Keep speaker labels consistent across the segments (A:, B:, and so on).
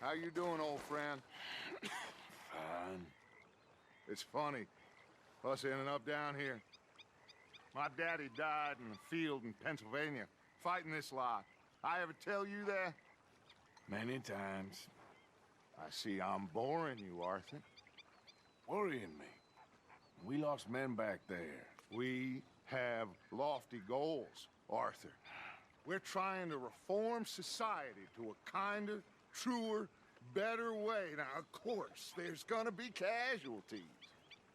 A: How you doing, old friend?
B: Fine.
A: It's funny, us ending up down here. My daddy died in the field in Pennsylvania, fighting this lot. I ever tell you that?
B: Many times.
A: I see I'm boring you, Arthur.
B: Worrying me. We lost men back there.
A: We have lofty goals, Arthur. We're trying to reform society to a kinder, truer, better way. Now, of course, there's gonna be casualties.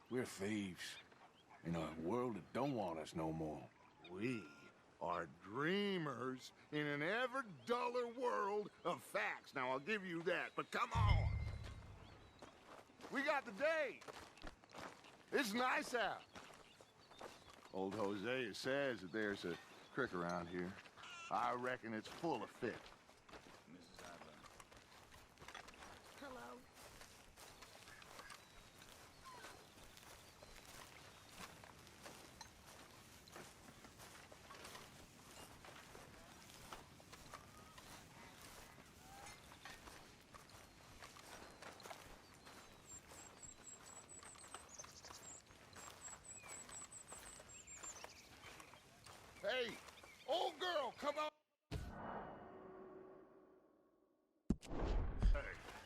B: We're thieves. In a world that don't want us no more.
A: We are dreamers in an ever duller world of facts. Now, I'll give you that, but come on. We got the day. It's nice out. Old Hosea says that there's a creek around here. I reckon it's full of fish.
C: Mrs. Adler.
D: Hello.
A: Hey, old girl, come on. Hey,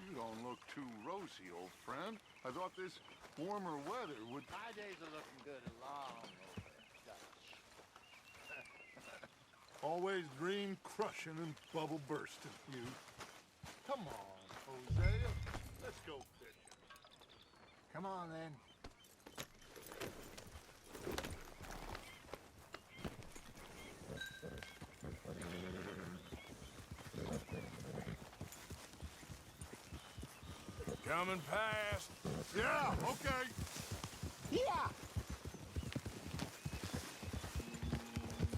A: you don't look too rosy, old friend. I thought this warmer weather would...
E: My days are looking good and long over, Dutch.
A: Always dream crushing and bubble bursting, you. Come on, Hosea. Let's go fishing.
E: Come on, then.
B: Coming past.
A: Yeah, okay.
E: Yeah!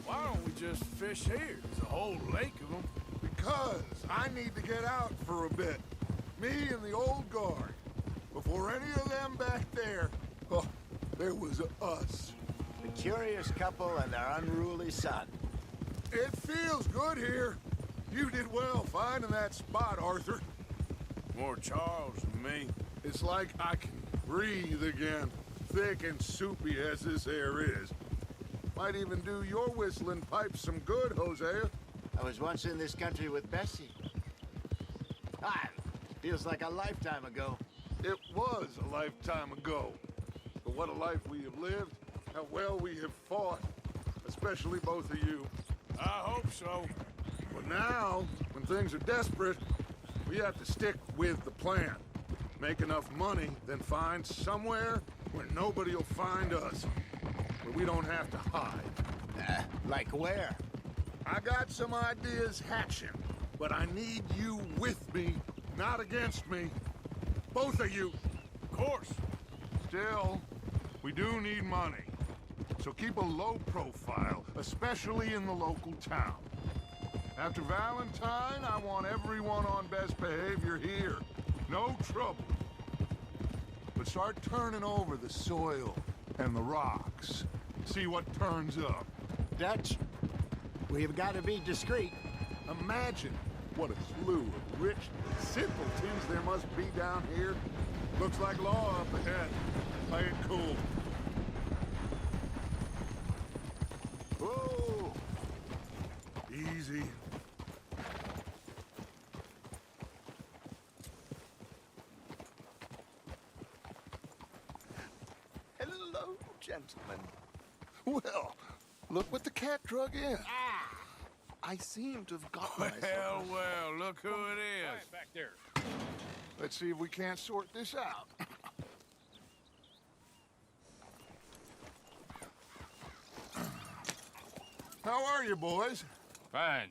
B: Why don't we just fish here? There's a whole lake of them.
A: Because I need to get out for a bit. Me and the old guard. Before any of them back there, oh, there was us.
E: The curious couple and their unruly son.
A: It feels good here. You did well finding that spot, Arthur.
B: More Charles than me.
A: It's like I can breathe again, thick and soupy as this air is. Might even do your whistling pipes some good, Hosea.
E: I was once in this country with Bessie. Ah, feels like a lifetime ago.
A: It was a lifetime ago. But what a life we have lived, how well we have fought, especially both of you.
B: I hope so.
A: But now, when things are desperate, we have to stick with the plan. Make enough money, then find somewhere where nobody will find us. Where we don't have to hide.
E: Like where?
A: I got some ideas hatching, but I need you with me, not against me. Both of you.
B: Of course.
A: Still, we do need money. So keep a low profile, especially in the local town. After Valentine, I want everyone on best behavior here. No trouble. But start turning over the soil and the rocks. See what turns up.
E: Dutch, we've got to be discreet.
A: Imagine what a slew of rich simpletons there must be down here. Looks like law up ahead. Play it cool.
E: Whoa!
A: Easy.
E: Hello, gentlemen.
A: Well, look what the cat drug in. I seem to have got myself.
B: Well, look who it is.
C: Back there.
A: Let's see if we can't sort this out. How are you, boys?
C: Fine.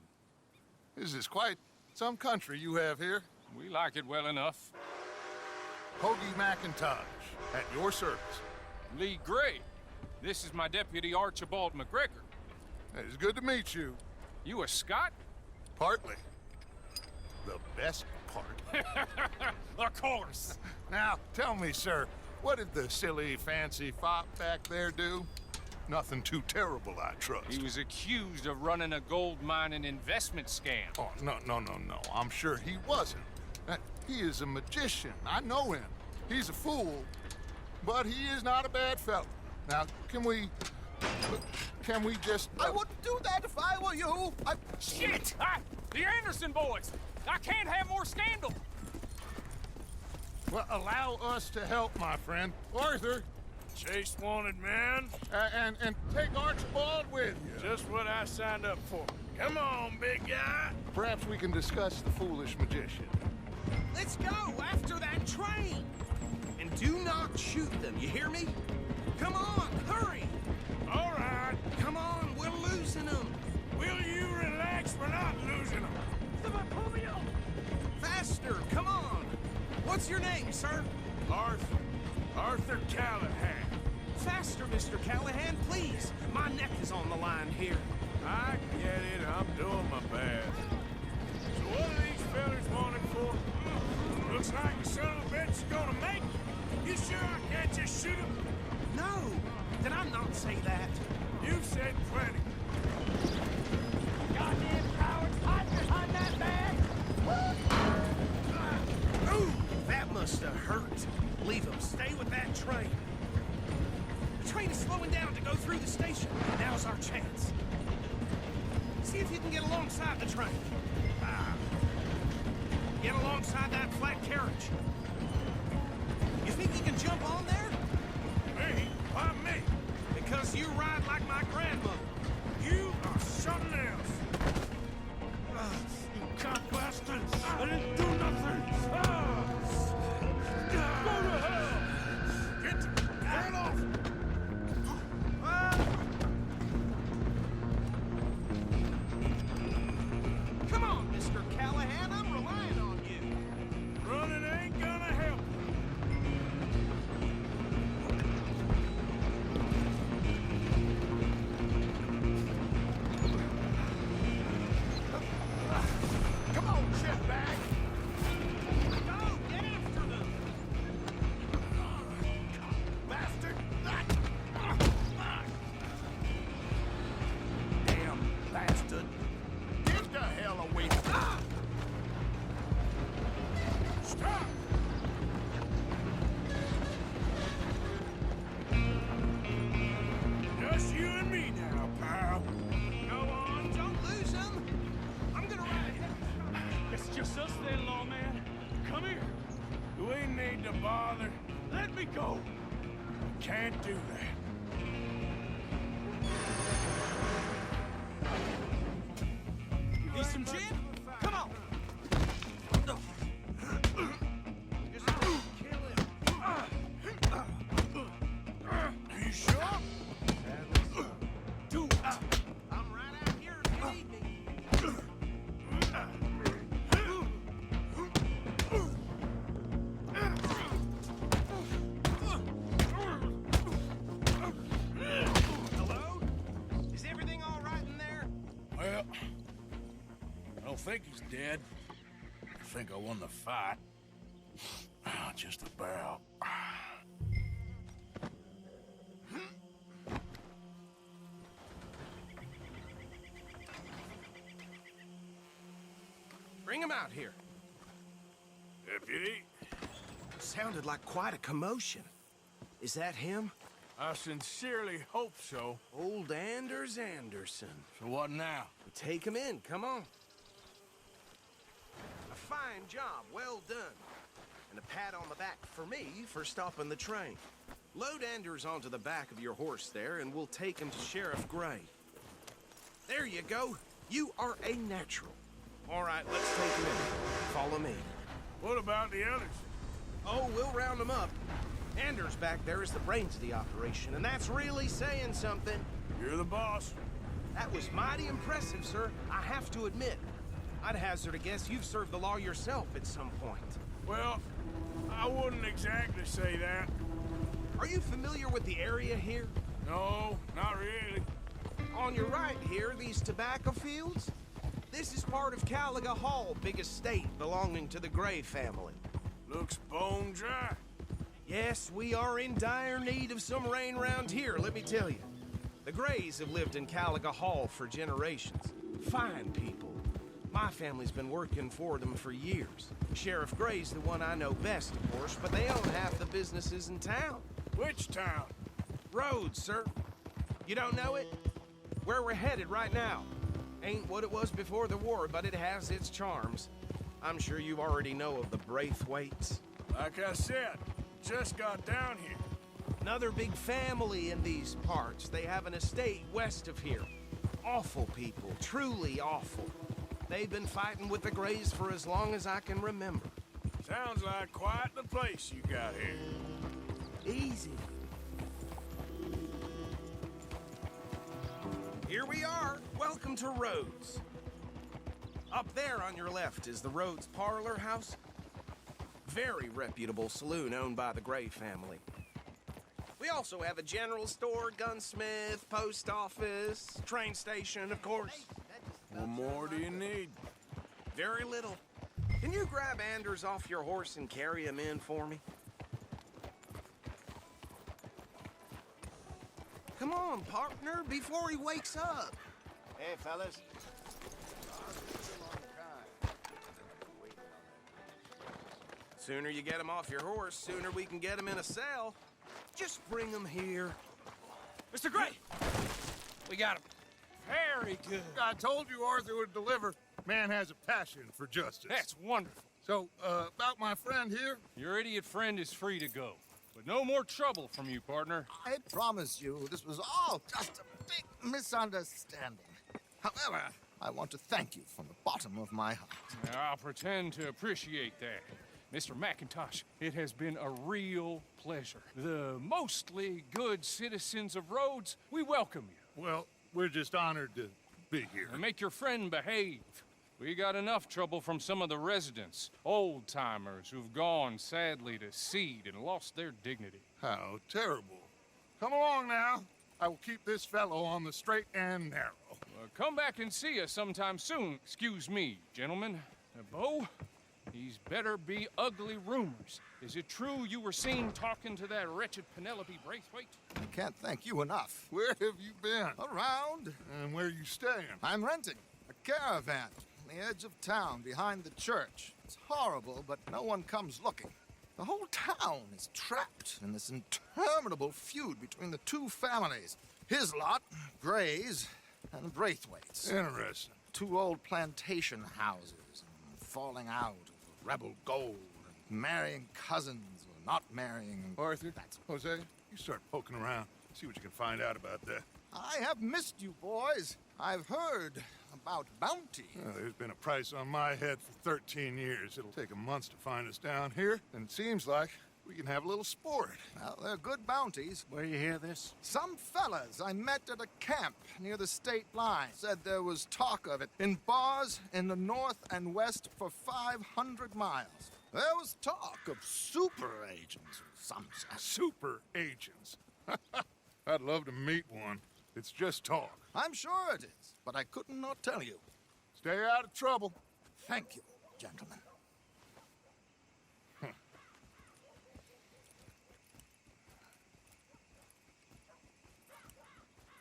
A: This is quite some country you have here.
C: We like it well enough.
A: Hoagie McIntosh, at your service.
C: Lee Gray. This is my deputy Archibald McGregor.
A: It's good to meet you.
C: You a Scot?
A: Partly. The best part.
C: Of course.
A: Now, tell me, sir, what did the silly, fancy fop back there do? Nothing too terrible, I trust.
C: He was accused of running a gold mine and investment scam.
A: Oh, no. I'm sure he wasn't. He is a magician. I know him. He's a fool, but he is not a bad fellow. Now, can we just...
D: I wouldn't do that if I were you.
C: Shit! The Anderson boys! I can't have more scandal!
A: Well, allow us to help, my friend. Arthur,
B: Chase wanted man.
A: and take Archibald with you.
B: Just what I signed up for. Come on, big guy.
A: Perhaps we can discuss the foolish magician.
D: Let's go after that train. And do not shoot them, you hear me? Come on, hurry.
B: All right.
D: Come on, we're losing them.
B: Will you relax? We're not losing them.
D: Faster, come on. What's your name, sir?
B: Arthur Callahan.
D: Faster, Mr. Callahan, please. My neck is on the line here.
B: I get it. I'm doing my best. So what are these fellas wanted for? Looks like the son of a bitch is gonna make it. You sure I can't just shoot him?
D: No, did I not say that?
B: You said plenty.
D: Goddamn cowards, hide behind that bag! Ooh, that must have hurt. Leave them. Stay with that train. The train is slowing down to go through the station. Now's our chance. See if you can get alongside the train. Get alongside that flat carriage. You think you can jump on there?
B: Me? Why me?
D: Because you ride like my grandmother.
B: You are something else. You cock bastards! I didn't do nothing! Go to hell! Get off!
D: Come on, Mr. Callahan, I'm relying on you.
B: Running ain't gonna help.
E: Come on, shitbag.
D: Go, get after them.
E: Bastard.
D: Damn bastard.
E: Get the hell away.
B: Stop! Just you and me now, pal.
D: Go on, don't lose them. I'm gonna ride ahead.
F: It's just us then, lawman. Come here.
B: Do we need to bother?
F: Let me go.
B: Can't do that.
D: Need some gin? Come on. Just kill him.
B: You sure?
D: Do it. I'm right out here if you need me. Hello? Is everything all right in there?
B: Well, I don't think he's dead. I think I won the fight. Just about.
D: Bring him out here.
B: Deputy,
D: Sounded like quite a commotion. Is that him?
B: I sincerely hope so.
D: Old Anders Anderson.
B: So what now?
D: Take him in, come on. A fine job, well done. And a pat on the back for me for stopping the train. Load Anders onto the back of your horse there, and we'll take him to Sheriff Gray. There you go. You are a natural. All right, let's take him in. Follow me.
B: What about the others?
D: Oh, we'll round them up. Anders back there is the brains of the operation, and that's really saying something.
B: You're the boss.
D: That was mighty impressive, sir. I have to admit. I'd hazard a guess you've served the law yourself at some point.
B: Well, I wouldn't exactly say that.
D: Are you familiar with the area here?
B: No, not really.
D: On your right here, these tobacco fields? This is part of Caliga Hall, big estate belonging to the Gray family.
B: Looks bone dry.
D: Yes, we are in dire need of some rain round here, let me tell you. The Grays have lived in Caliga Hall for generations. Fine people. My family's been working for them for years. Sheriff Gray's the one I know best, of course, but they own half the businesses in town.
B: Which town?
D: Rhodes, sir. You don't know it? Where we're headed right now. Ain't what it was before the war, but it has its charms. I'm sure you already know of the Braithwaites.
B: Like I said, just got down here.
D: Another big family in these parts. They have an estate west of here. Awful people, truly awful. They've been fighting with the Grays for as long as I can remember.
B: Sounds like quite the place you got here.
D: Easy. Here we are. Welcome to Rhodes. Up there on your left is the Rhodes Parlor House. Very reputable saloon owned by the Gray family. We also have a general store, gunsmith, post office, train station, of course.
B: What more do you need?
D: Very little. Can you grab Anders off your horse and carry him in for me? Come on, partner, before he wakes up.
E: Hey, fellas.
D: Sooner you get him off your horse, sooner we can get him in a cell. Just bring him here.
C: Mr. Gray! We got him. Very good.
A: I told you Arthur would deliver. Man has a passion for justice.
C: That's wonderful.
A: So, about my friend here?
C: Your idiot friend is free to go. But no more trouble from you, partner.
G: I promise you, this was all just a big misunderstanding. However, I want to thank you from the bottom of my heart.
C: I'll pretend to appreciate that. Mr. McIntosh, it has been a real pleasure. The mostly good citizens of Rhodes, we welcome you.
A: Well, we're just honored to be here.
C: And make your friend behave. We got enough trouble from some of the residents, old-timers who've gone, sadly, to seed and lost their dignity.
A: How terrible. Come along now. I will keep this fellow on the straight and narrow.
C: Come back and see us sometime soon. Excuse me, gentlemen. Bo, these better be ugly rumors. Is it true you were seen talking to that wretched Penelope Braithwaite?
G: I can't thank you enough.
A: Where have you been?
G: Around,
A: And where are you staying?
G: I'm renting a caravan on the edge of town behind the church. It's horrible, but no one comes looking. The whole town is trapped in this interminable feud between the two families. His lot, Gray's, and Braithwaite's.
A: Interesting.
G: Two old plantation houses, and falling out over rebel gold, and marrying cousins or not marrying.
A: Arthur, Jose, you start poking around. See what you can find out about that.
G: I have missed you, boys. I've heard about bounty.
A: Well, there's been a price on my head for 13 years. It'll take 'em months to find us down here, and it seems like we can have a little sport.
G: Well, they're good bounties.
E: Where you hear this?
G: Some fellas I met at a camp near the state line said there was talk of it in bars in the north and west for 500 miles. There was talk of super agents or some such.
A: Super agents. I'd love to meet one. It's just talk.
G: I'm sure it is, but I couldn't not tell you.
A: Stay out of trouble.
G: Thank you, gentlemen.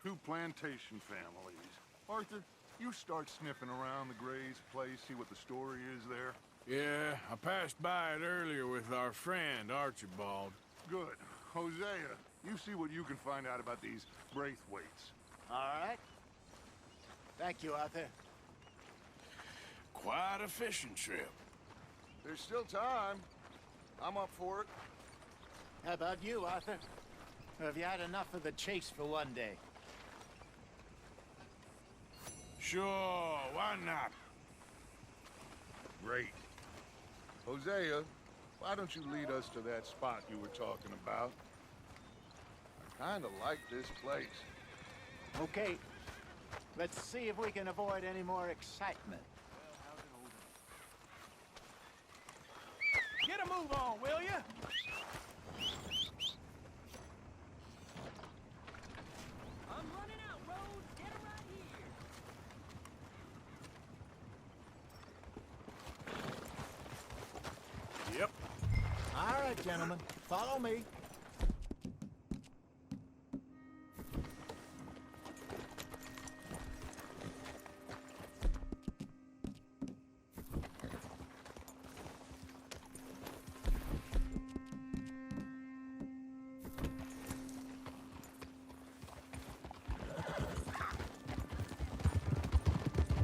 A: Two plantation families. Arthur, you start sniffing around the Gray's place, see what the story is there.
B: Yeah, I passed by it earlier with our friend, Archibald.
A: Good. Hosea, you see what you can find out about these Braithwaites.
E: All right. Thank you, Arthur.
B: Quite a fishing trip.
A: There's still time. I'm up for it.
E: How about you, Arthur? Or have you had enough of the chase for one day?
B: Sure, why not?
A: Great. Hosea, why don't you lead us to that spot you were talking about? I kinda like this place.
E: Okay. Let's see if we can avoid any more excitement. Get a move on, will ya?
H: I'm running out, Rhodes. Get her right here.
B: Yep.
E: All right, gentlemen. Follow me.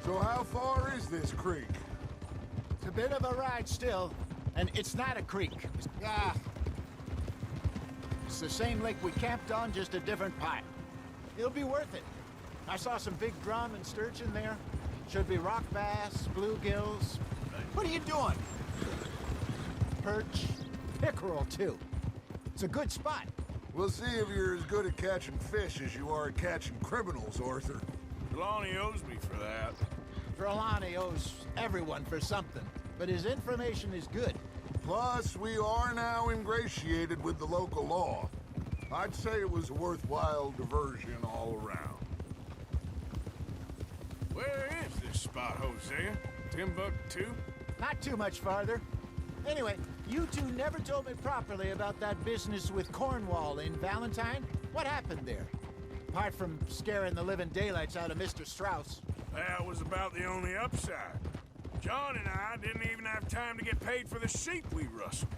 A: So how far is this creek?
E: It's a bit of a ride still, and it's not a creek. It's the same lake we camped on, just a different part. It'll be worth it. I saw some big drum and sturgeon there. Should be rock bass, bluegills. What are you doing? Perch, pickerel too. It's a good spot.
A: We'll see if you're as good at catching fish as you are at catching criminals, Arthur.
B: Trelawney owes me for that.
E: Trelawney owes everyone for something, but his information is good.
A: Plus, we are now ingratiated with the local law. I'd say it was a worthwhile diversion all around.
B: Where is this spot, Hosea? Timbuktu?
E: Not too much farther. Anyway, you two never told me properly about that business with Cornwall in Valentine. What happened there? Apart from scaring the living daylights out of Mr. Strauss.
B: That was about the only upside. John and I didn't even have time to get paid for the sheep we rustled.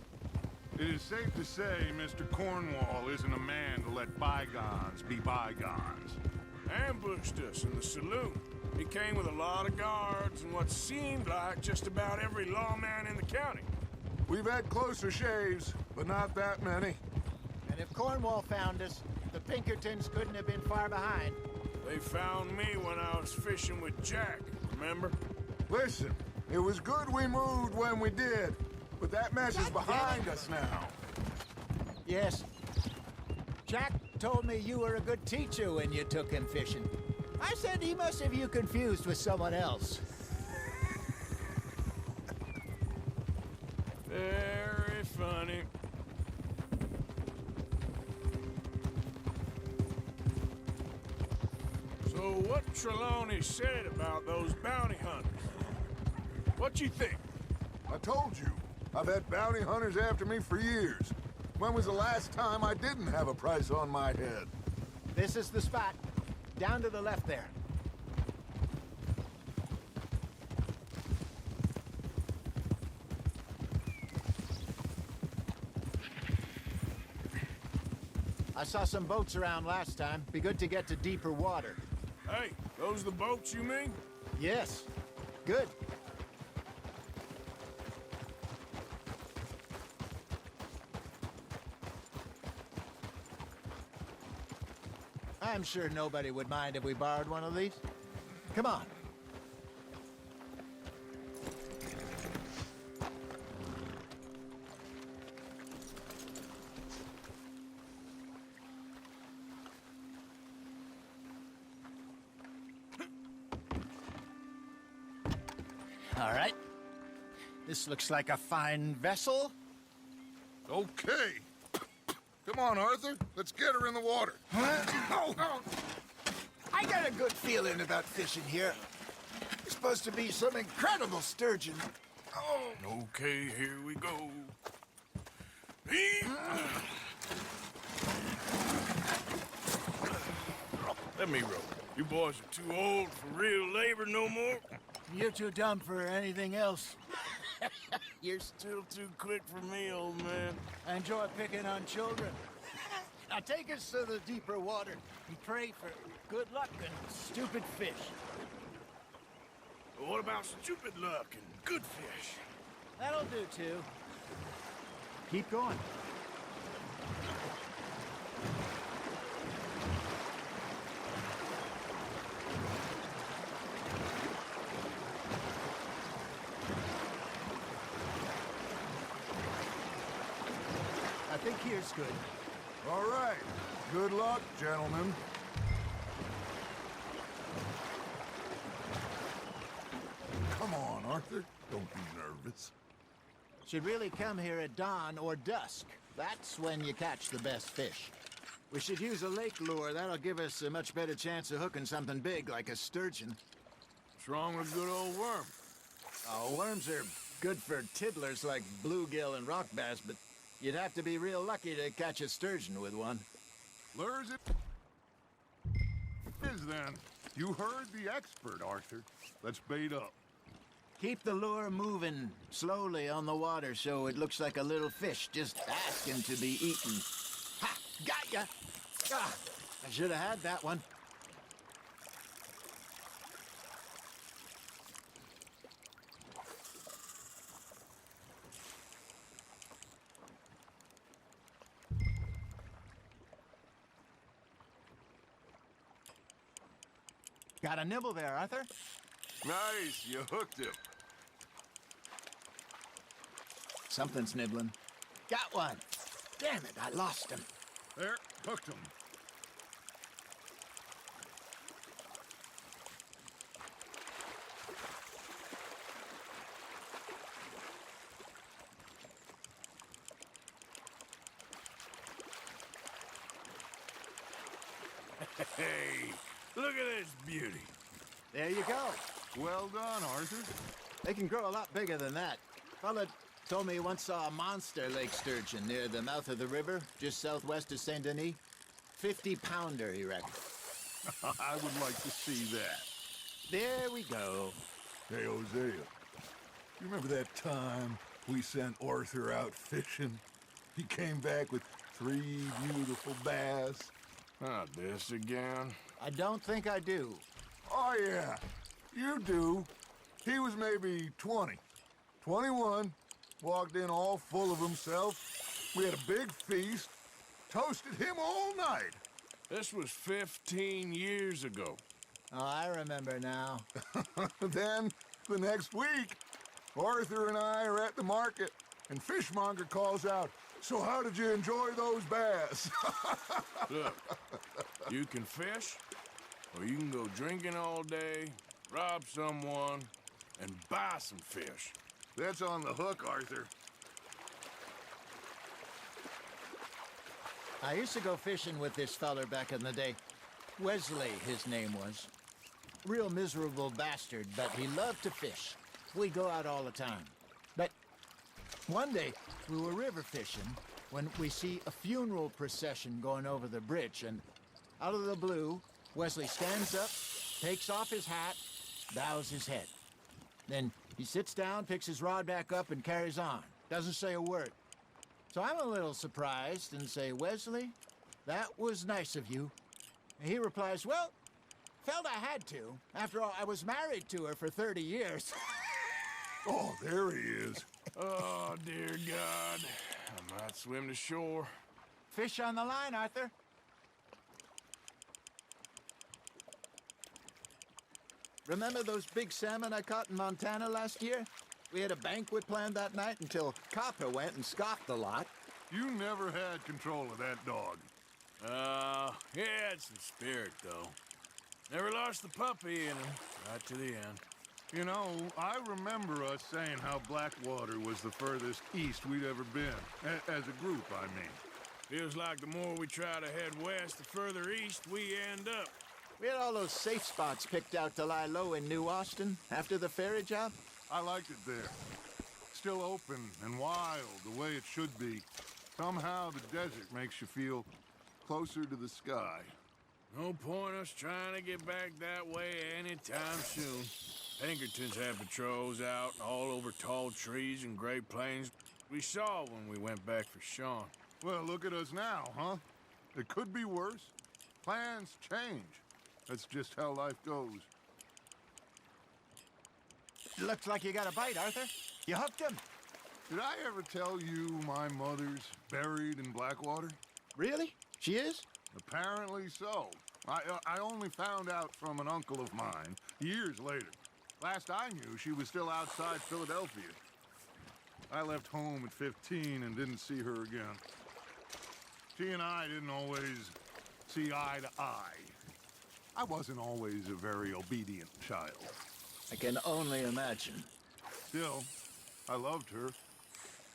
A: It is safe to say Mr. Cornwall isn't a man to let bygones be bygones.
B: Ambushed us in the saloon. He came with a lot of guards and what seemed like just about every lawman in the county.
A: We've had closer shaves, but not that many.
E: And if Cornwall found us, the Pinkertons couldn't have been far behind.
B: They found me when I was fishing with Jack, remember?
A: Listen, it was good we moved when we did, but that mess is behind us now.
E: Yes. Jack told me you were a good teacher when you took him fishing. I said he must have you confused with someone else.
B: Very funny. So what Trelawney said about those bounty hunters? What you think?
A: I told you, I've had bounty hunters after me for years. When was the last time I didn't have a price on my head?
E: This is the spot. Down to the left there. I saw some boats around last time. Be good to get to deeper water.
B: Hey, those the boats you mean?
E: Yes. Good. I'm sure nobody would mind if we borrowed one of these. Come on. All right. This looks like a fine vessel.
A: Okay. Come on, Arthur. Let's get her in the water.
E: I got a good feeling about fishing here. There's supposed to be some incredible sturgeon.
B: Okay, here we go. Let me row. You boys are too old for real labor no more.
E: You're too dumb for anything else.
B: You're still too quick for me, old man.
E: I enjoy picking on children. Now take us to the deeper water and pray for good luck and stupid fish.
B: But what about stupid luck and good fish?
E: That'll do too. Keep going. I think here's good.
A: All right. Good luck, gentlemen. Come on, Arthur. Don't be nervous.
E: Should really come here at dawn or dusk. That's when you catch the best fish. We should use a lake lure. That'll give us a much better chance of hooking something big like a sturgeon.
B: What's wrong with a good old worm?
E: Oh, worms are good for tiddlers like bluegill and rock bass, but you'd have to be real lucky to catch a sturgeon with one.
A: Lures it is then. You heard the expert, Arthur. Let's bait up.
E: Keep the lure moving slowly on the water so it looks like a little fish just asking to be eaten. Ha! Got ya! Ah, I should have had that one. Got a nibble there, Arthur?
A: Nice, you hooked him.
E: Something's nibbling. Got one. Damn it, I lost him.
A: There, hooked him.
B: Hey, look at this beauty.
E: There you go.
A: Well done, Arthur.
E: They can grow a lot bigger than that. Fella told me he once saw a monster lake sturgeon near the mouth of the river, just southwest of Saint Denis. 50-pounder, he reckoned.
A: I would like to see that.
E: There we go.
A: Hey, Hosea, you remember that time we sent Arthur out fishing? He came back with 3 beautiful bass.
B: Not this again.
E: I don't think I do.
A: Oh, yeah, you do. He was maybe 20, 21, walked in all full of himself. We had a big feast, toasted him all night.
B: This was 15 years ago.
E: Oh, I remember now.
A: Then, the next week, Arthur and I are at the market, and Fishmonger calls out, "So how did you enjoy those bass?"
B: Look, you can fish, or you can go drinking all day, rob someone, and buy some fish.
A: That's on the hook, Arthur.
E: I used to go fishing with this feller back in the day. Wesley, his name was. Real miserable bastard, but he loved to fish. We'd go out all the time. But one day, we were river fishing when we see a funeral procession going over the bridge, and out of the blue, Wesley stands up, takes off his hat, bows his head. Then he sits down, picks his rod back up, and carries on. Doesn't say a word. So I'm a little surprised and say, "Wesley, that was nice of you." And he replies, "Well, felt I had to. After all, I was married to her for 30 years.
A: Oh, there he is.
B: Oh, dear God. I might swim to shore.
E: Fish on the line, Arthur. Remember those big salmon I caught in Montana last year? We had a banquet planned that night until Copper went and scoffed the lot.
A: You never had control of that dog.
B: He had some spirit, though. Never lost the puppy in him, right to the end.
A: You know, I remember us saying how Blackwater was the furthest east we'd ever been. As a group, I mean.
B: Feels like the more we try to head west, the further east we end up.
E: We had all those safe spots picked out to lie low in New Austin after the ferry job.
A: I liked it there. Still open and wild, the way it should be. Somehow the desert makes you feel closer to the sky.
B: No point us trying to get back that way anytime soon. Pinkertons had patrols out all over tall trees and Great Plains. We saw when we went back for Sean.
A: Well, look at us now, huh? It could be worse. Plans change. That's just how life goes.
E: Looks like you got a bite, Arthur. You hooked him.
A: Did I ever tell you my mother's buried in Blackwater?
E: Really? She is?
A: Apparently so. I only found out from an uncle of mine years later. Last I knew, she was still outside Philadelphia. I left home at 15 and didn't see her again. She and I didn't always see eye to eye. I wasn't always a very obedient child.
E: I can only imagine.
A: Still, I loved her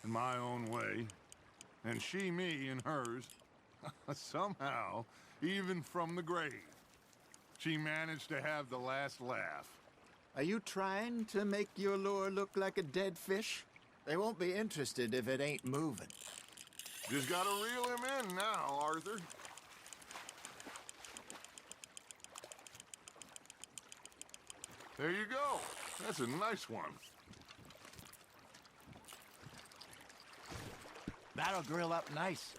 A: in my own way, and she me in hers. Somehow, even from the grave, she managed to have the last laugh.
E: Are you trying to make your lure look like a dead fish? They won't be interested if it ain't moving.
A: Just gotta reel him in now, Arthur. There you go. That's a nice one.
E: That'll grill up nice.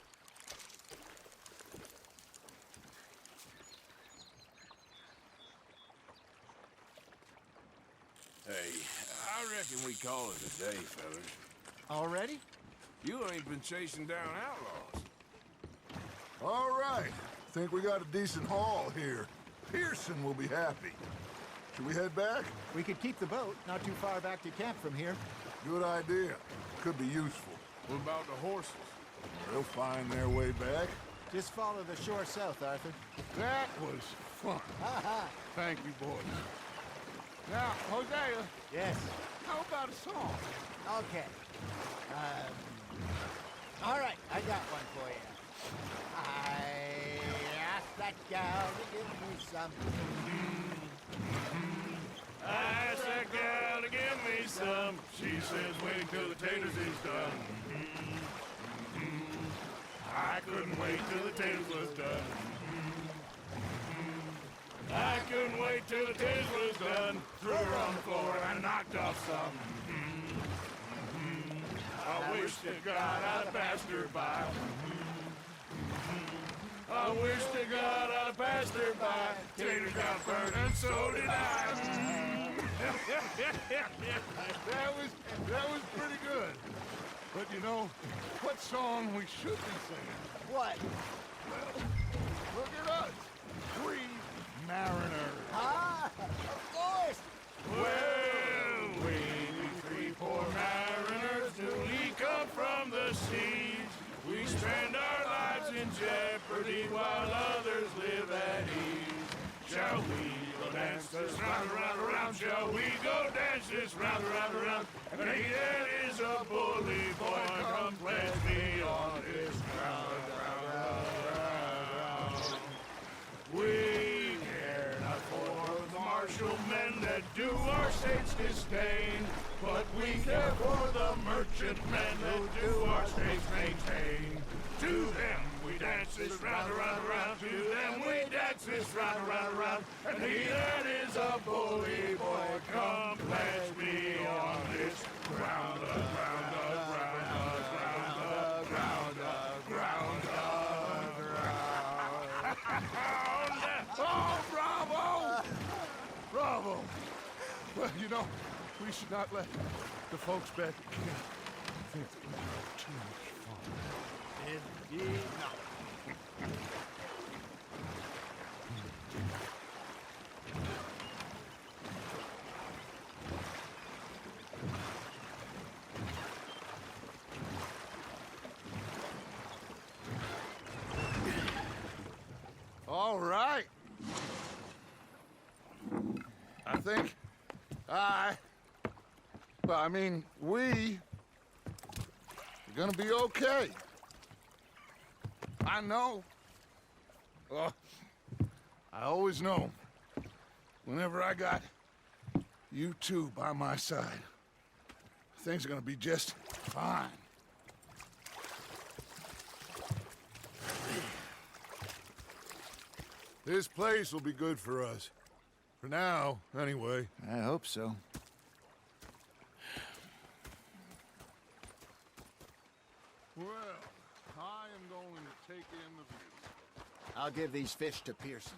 B: Hey, I reckon we call it a day, fellas.
E: Already?
B: You ain't been chasing down outlaws.
A: All right. Think we got a decent haul here. Pearson will be happy. Should we head back?
E: We could keep the boat not too far back to camp from here.
A: Good idea. Could be useful.
B: What about the horses?
A: They'll find their way back.
E: Just follow the shore south, Arthur.
A: That was fun. Thank you, boys. Now, Hosea,
E: Yes.
A: how about a song?
E: Okay. All right, I got one for you. I asked that gal to give me some.
B: I asked that gal to give me some. She says wait till the taters is done. I couldn't wait till the taters was done. I couldn't wait till the taters was done. Threw her on the floor and knocked off some. I wish to God I'd passed her by. I wish to God I'd passed her by. Tater got burned and so did I.
A: That was pretty good. But you know, what song we should be singing?
E: What?
A: Look at us. Three mariners.
E: Ah, of course.
B: Well, we three poor mariners newly come from the seas. We spend our lives in jeopardy while others live at ease. Shall we go dance this round, around, around? Shall we go dance this round, around, around? And he that is a bully boy, come pledge me on his ground, ground. We care not for the martial men that do our state's disdain, but we care for the merchant men that do our state's maintain. To them we dance this round, around, around. To them we dance this round, around, around. And he that is a bully boy, come pledge me on this ground, ground, ground, ground, ground, ground, ground.
A: Oh, bravo! Bravo! Well, you know, we should not let the folks back at camp think that we have too much fun.
E: Indeed not.
A: All right. I think we are gonna be okay. I know. I always know. Whenever I got you two by my side, things are gonna be just fine. This place will be good for us. For now, anyway.
E: I hope so.
A: Well, I am going to take in the view.
E: I'll give these fish to Pearson.